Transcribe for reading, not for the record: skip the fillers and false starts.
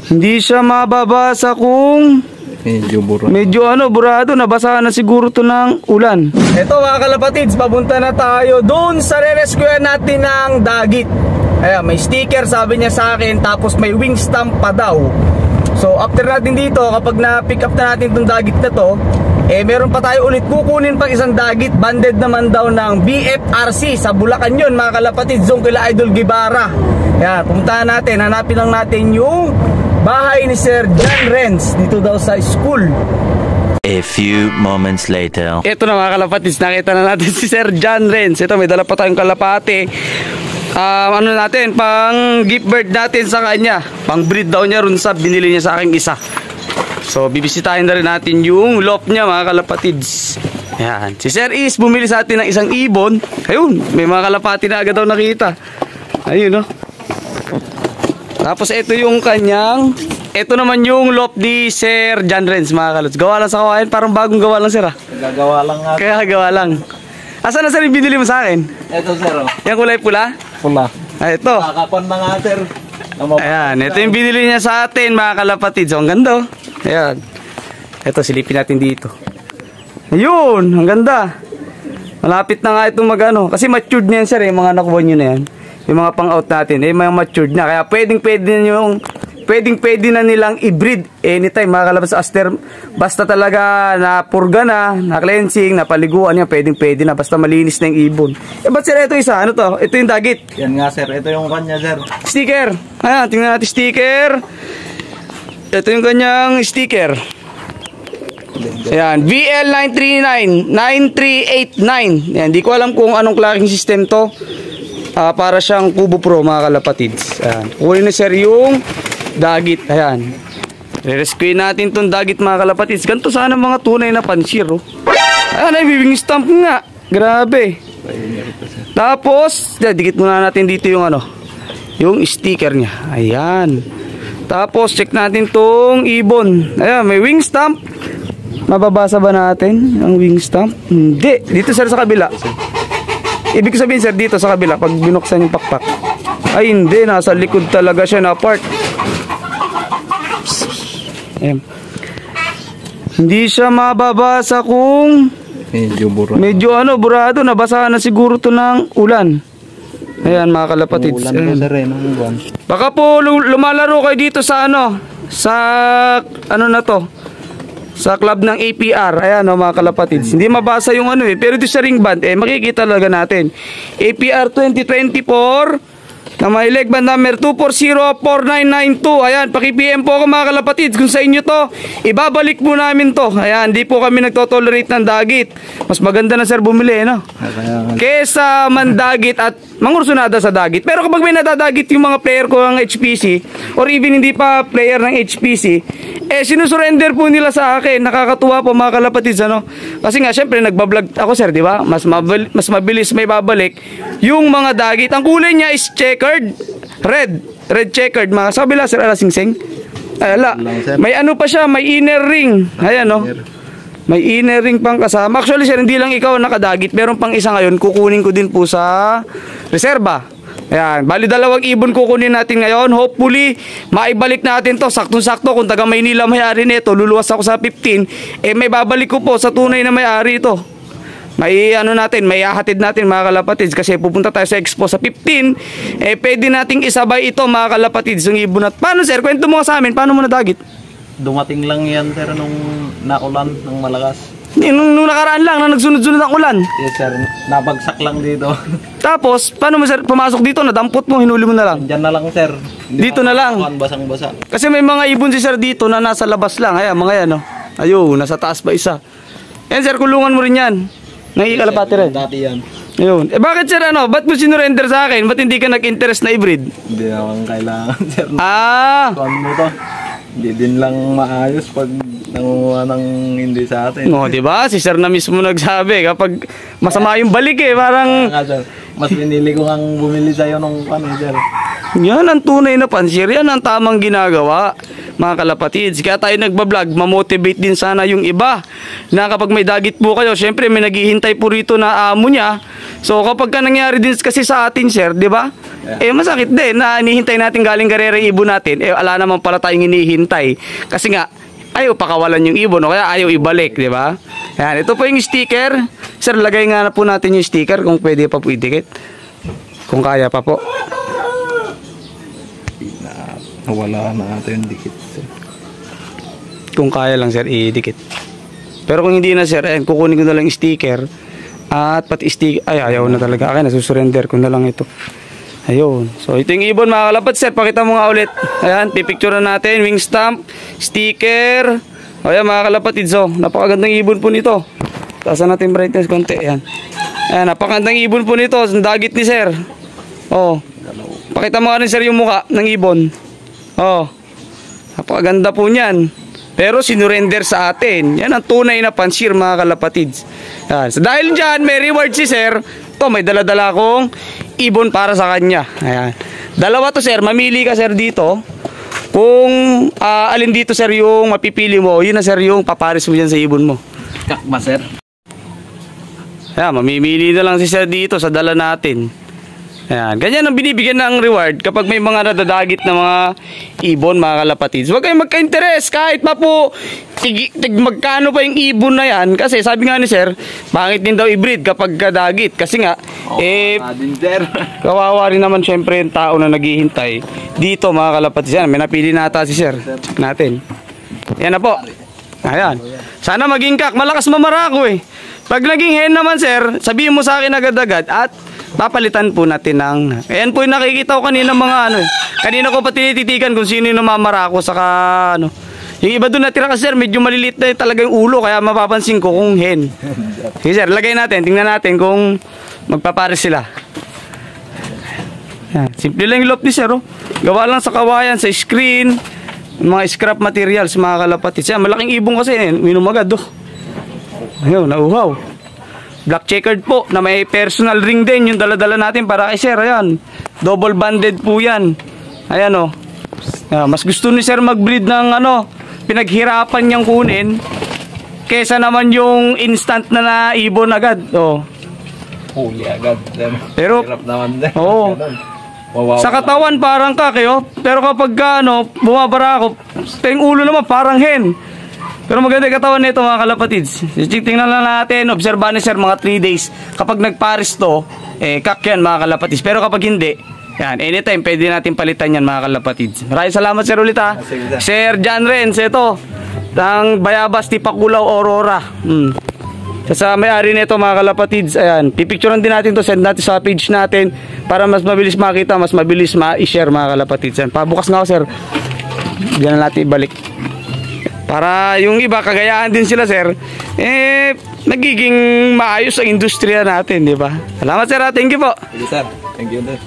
Hindi siya mababasa kung medyo burado, nabasa na siguro to ng ulan. Ito mga kalapatids, papunta na tayo doon sa re-rescuean natin ng dagit. Ayan, may sticker sabi niya sa akin, tapos may wing stamp pa daw. So after natin dito, kapag na-pick up na natin itong dagit na to, meron pa tayo ulit kukunin pang isang dagit. Banded naman daw ng BFRC sa Bulacan yun mga kalapatids, doon kila Idol Guevara. Ayan, pumuntahan natin, hanapin lang natin yung bahay ni Sir John Renz dito daw sa school. A few moments later. Ito na mga kalapatids, nakita na natin si Sir John Renz. Ito, may dala pa tayong kalapate. Ano natin, pang gift bird natin sa kanya. Pang breed daw niya rin sa binili niya sa aking isa. So bibisitahin na rin natin yung loft niya mga kalapatids. Ayan, si Sir Is bumili sa atin ng isang ibon. Ayun, may mga kalapati na agad daw nakita. Ayun, no. Tapos ito yung kanyang, ito naman yung loft ni Sir John Renz mga kalods. Gawa lang sa kawain, parang bagong gawa lang sir ah. Gagawa lang nga. Kaya gawa lang. Asan na sir yung binili mo sa akin? Ito sir oh. Yung kulay pula? Pula. Ah, ito. Kakapon na nga sir. Ayan, ito yung binili niya sa atin mga kalapatids. So, ang ganda oh. Ayan. Ito, silipin natin dito. Ayun, ang ganda. Malapit na nga itong magano. Kasi matured na yan sir eh, mga nakuha nyo na yan. Yung mga pang-out natin, mga matured na. Kaya pwedeng-pwede na nilang i-breed anytime mga kalabas sa aster. Basta talaga na purga na cleansing, na paliguan yan, pwedeng-pwede na. Basta malinis na yung ibon. Ba't sir, ito isa? Ano to? Ito yung dagit. Yan nga sir, ito yung kanya sir. Sticker. Ayan, tingnan natin sticker. Ito yung kanyang sticker. Ayan, VL939-9389. Ayan, di ko alam kung anong klaseng system to. Para siyang Kubo Pro mga kalapatids. Ayan. Kunin na sir yung dagit. Ayan. Re-rescue natin itong dagit mga kalapatids. Ganito sana mga tunay na pansir. Oh. Ayan ay wing stamp nga. Grabe. Tapos, dikit muna natin dito yung yung sticker niya. Ayan. Tapos check natin tong ibon. Ayan, may wing stamp. Mababasa ba natin ang wing stamp? Hindi. Dito sir sa kabila. Ibig sabihin sir, dito sa kabila, pag binuksan yung pakpak, ay hindi, nasa likod talaga siya na part. Ayan. Hindi siya mababasa kung medyo burado, nabasa na siguro to ng ulan. Ayan mga kalapatids. Ulan po sir eh, ng ulan. Baka po lumalaro kayo dito sa sa na to, sa club ng APR. Ayan mga kalapatids. Hindi mabasa yung pero ito sa ring band makikita talaga natin. APR 2024 na may leg band number 2404992. Ayan, paki-PM po ako mga kalapatids kung sa inyo to. Ibabalik po namin to. Ayan, hindi po kami nagtotolerate ng dagit. Mas maganda na sir bumili, kesa mandagit at mangursunada sa dagit. Pero kapag may nadadagit yung mga player ko ng HPC or even hindi pa player ng HPC, sinusurrender po nila sa akin. Nakakatuwa po mga kalapatids, Kasi nga syempre nagbablog ako sir, di ba? Mas mabilis may babalik yung mga dagit. Ang kulay niya is checkered, red checkered mga sabila sir, sing-sing. May pa siya, may inner ring. Ayan may inner ring pang kasama. Actually sir, hindi lang ikaw nakadagit, meron pang isa ngayon, kukunin ko din po sa reserba. Ayan, bali dalawang ibon kukunin natin ngayon. Hopefully, maibalik natin to. Saktong-sakto, kung taga Maynila may-ari nito, luluwas ako sa 15, may babalik ko po sa tunay na may-ari ito. May may hahatid natin mga kalapatids kasi pupunta tayo sa expo sa 15. Pwede nating isabay ito mga kalapatids, yung ibon at paano sir, kwento mo sa amin, paano mo nadagit? Dumating lang yan sir nung naulan ng malakas. Nung nakaraan lang na nagsunod-sunod ang ulan. Yes sir, nabagsak lang dito. Tapos, paano mo sir pumasok dito? Nadampot mo, hinuli mo na lang? Diyan na lang sir. Dito na lang? Basang-basa. Kasi may mga ibon si sir dito na nasa labas lang. Ayan, mga yan Ayun, nasa taas pa isa. Yan sir, kulungan mo rin yan. Nangikalapati rin. Dati yan. Ayun. Bakit sir ba't mo sinurrender sa akin? Ba't hindi ka nag-interest na i-breed? Hindi akong kailangan sir. Kuhan mo to. Hindi din lang maayos pag nangunguha ng hindi sa atin. Diba? Si sir na mismo nagsabi kapag masama yung balik parang sir, mas pinili ko ngang bumili sa'yo nung sir. Yan ang tunay na pansir. Yan ang tamang ginagawa mga kalapatids. Kaya tayo nagbablog, mamotivate din sana yung iba na kapag may dagit po kayo, syempre may naghihintay po rito na amo niya So kapag ka nangyari din kasi sa atin, sir, di ba? Eh masakit din na hinihintay natin galing karera yung ibon natin. Eh ala naman pala tayong hinihintay. Kasi nga, ayaw pakawalan yung ibon o kaya ayaw ibalik, di ba? Yan, ito po yung sticker. Sir, lagay nga na po natin yung sticker kung pwede pa po idikit. Kung kaya pa po. Nawala na ata yung dikit. Kung kaya lang, sir, idikit. Pero kung hindi na, sir, ayan, kukunin ko na lang yung sticker. At pati sticker, ay ayaw na talaga. Akin, nasusurrender ko na lang ito. Ayun. So ito yung ibon mga kalapat, sir. Pakita mo nga ulit. Ayan, pipicturean natin. Wing stamp, sticker. Ayan mga kalapatids. So, napakagandang ibon po nito. Taasan natin brightness konti. Ayan. Ayan, napakagandang ibon po nito. Dagit ni sir. Oh. Pakita mo nga rin sir yung muka ng ibon. Oh. Napakaganda po niyan. Pero sinurrender sa atin. Yan ang tunay na pansir mga kalapatids. Ayan. So, dahil dyan, may reward si sir. Ito, may dala-dala kong ibon para sa kanya. Ayan. Dalawa to sir. Mamili ka sir dito. Kung alin dito sir yung mapipili mo, yun na sir yung paparis mo dyan sa ibon mo. Kakma sir. Ayan, mamimili na lang si sir dito sa dala natin. Ayan, ganyan ang binibigyan ng reward kapag may mga nadadagit na mga ibon, mga kalapatids. Huwag kayong magka-interest kahit pa po magkano pa yung ibon na yan. Kasi sabi nga ni sir, pangit din daw i-breed kapag kadagit. Kasi nga, Din sir. kawawa rin naman syempre yung tao na naghihintay. Dito mga kalapatids, yan, may napili na ata si sir. Check natin. Yan na po. Ayan. Sana maging kak, malakas mamarako eh. Pag naging hen naman sir, sabihin mo sa akin agad-agad at papalitan po natin ng... Ayan po yung nakikita ko kanina mga ano eh. Kanina ko pa tinititigan kung sino yung namamarako saka ano. Yung iba doon natira kasi sir, medyo maliliit na talaga yung ulo kaya mapapansin ko kung hen. Sige sir, lagay natin, tingnan natin kung magpapares sila. Ayan. Simple lang yung loft ni sir oh. Gawa lang sa kawayan, sa screen, mga scrap materials, mga kalapatids. Yan, malaking ibong kasi eh, minum agad oh. Ayun, nauhaw. Black checkered po na may personal ring din yung dala-dala natin para kay sir. Ayan, double banded po yan. Ayan o. Mas gusto ni sir mag-breed ng ano, pinaghirapan niyang kunin kesa naman yung instant na ibon agad. O. Huli agad. Pero, hirap naman din. oo. Sa katawan parang kakeo, pero kapag ano, bumabara ako, yung ulo naman parang hen. Pero maganda yung katawan nito mga kalapatids. Tingnan lang natin, obserbahan ni sir mga 3 days. Kapag nagpares to, kak yan mga kalapatids. Pero kapag hindi, yan, anytime pwede natin palitan yan mga kalapatids. Maraming salamat sir ulit ha. Sir John Renz, ito, ng Bayabas, Tipakulaw, Aurora. Sa may-ari nito mga kalapatids, ayan, pipicturean din natin to, send natin sa page natin para mas mabilis makita, mas mabilis ma-share mga kalapatids. Yan, pabukas nga ako sir. Diyan na natin ibalik. Para yung iba, kagayahan din sila, sir. Nagiging maayos ang industriya natin, di ba? Salamat, sir. Thank you po. Thank you, sir. Thank you, sir.